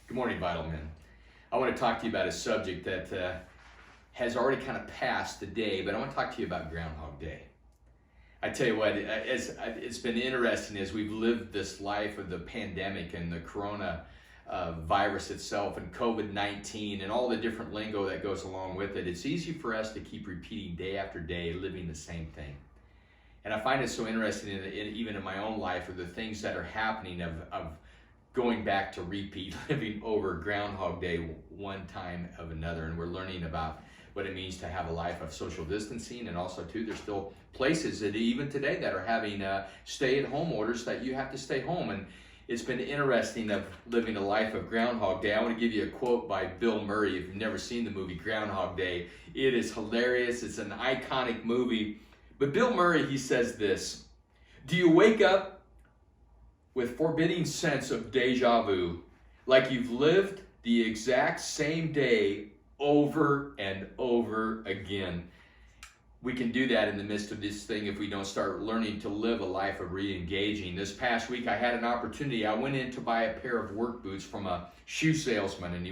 Good morning, Vital Men. I want to talk to you about a subject that has already kind of passed today, but I want to talk to you about Groundhog Day. I tell you what, it's been interesting as we've lived this life of the pandemic and the corona virus itself and COVID-19 and all the different lingo that goes along with it. It's easy for us to keep repeating day after day, living the same thing. And I find it so interesting, even in my own life, of the things that are happening of going back to repeat, living over Groundhog Day one time of another. And we're learning about what it means to have a life of social distancing. And also, too, there's still places that even today that are having stay-at-home orders that you have to stay home. And it's been interesting of living a life of Groundhog Day. I want to give you a quote by Bill Murray. If you've never seen the movie Groundhog Day, it is hilarious. It's an iconic movie. But Bill Murray, he says this: "Do you wake up with forbidding sense of deja vu, like you've lived the exact same day over and over again?" We can do that in the midst of this thing if we don't start learning to live a life of re-engaging. This past week I had an opportunity. I went in to buy a pair of work boots from a shoe salesman, and he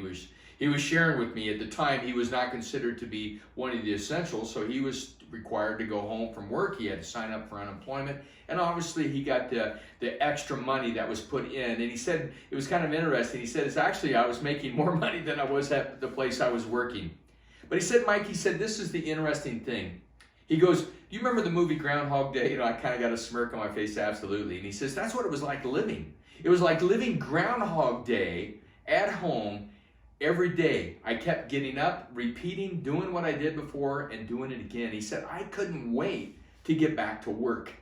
was sharing with me at the time he was not considered to be one of the essentials, so he was required to go home from work. He had to sign up for unemployment, and obviously he got the extra money that was put in. And he said it was kind of interesting. He said, "It's actually, I was making more money than I was at the place I was working." But he said, "Mike," he said, "this is the interesting thing." He goes, "Do you remember the movie Groundhog Day?" You know, I kind of got a smirk on my face. Absolutely. And he says, "That's what it was like living. It was like living Groundhog Day at home every day. I kept getting up, repeating, doing what I did before, and doing it again." He said, "I couldn't wait to get back to work."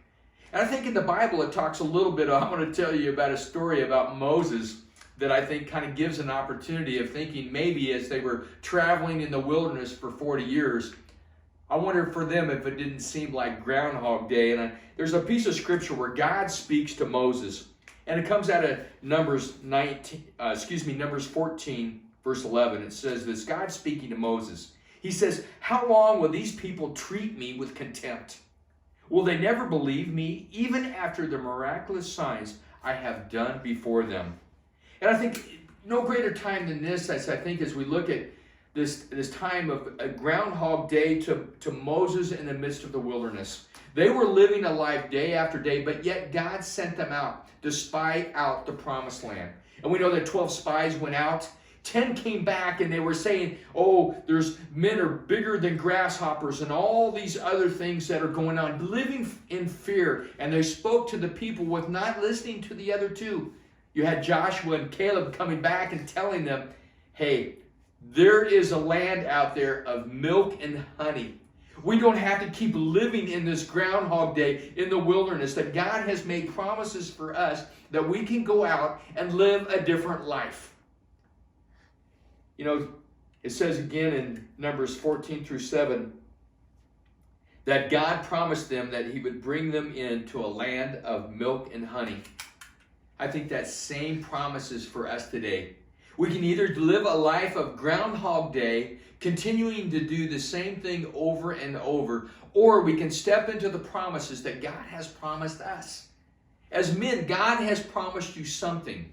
And I think in the Bible it talks a little bit, I'm going to tell you about a story about Moses that I think kind of gives an opportunity of thinking maybe as they were traveling in the wilderness for 40 years, I wonder for them if it didn't seem like Groundhog Day. And there's a piece of scripture where God speaks to Moses, and it comes out of Numbers 14, verse 11. It says this: God speaking to Moses. He says, "How long will these people treat me with contempt? Will they never believe me, even after the miraculous signs I have done before them?" And I think no greater time than this, as I think as we look at this time of a Groundhog Day to Moses in the midst of the wilderness. They were living a life day after day, but yet God sent them out to spy out the promised land. And we know that 12 spies went out. 10 came back and they were saying, "Oh, there's men are bigger than grasshoppers," and all these other things that are going on, living in fear. And they spoke to the people with not listening to the other two. You had Joshua and Caleb coming back and telling them, "Hey, there is a land out there of milk and honey. We don't have to keep living in this Groundhog Day in the wilderness, that God has made promises for us that we can go out and live a different life." You know, it says again in Numbers 14 through 7 that God promised them that he would bring them into a land of milk and honey. I think that same promise is for us today. We can either live a life of Groundhog Day, continuing to do the same thing over and over, or we can step into the promises that God has promised us. As men, God has promised you something.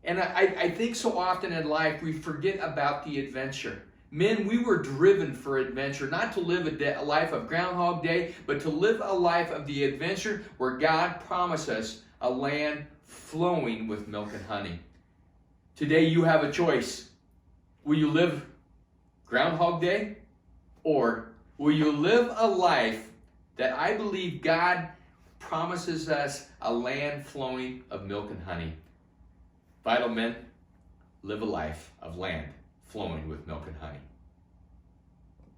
And I think so often in life we forget about the adventure. Men, we were driven for adventure, not to live a life of Groundhog Day, but to live a life of the adventure where God promised us a land flowing with milk and honey. Today you have a choice. Will you live Groundhog Day, or will you live a life that I believe God promises us a land flowing of milk and honey? Vital men, live a life of land flowing with milk and honey.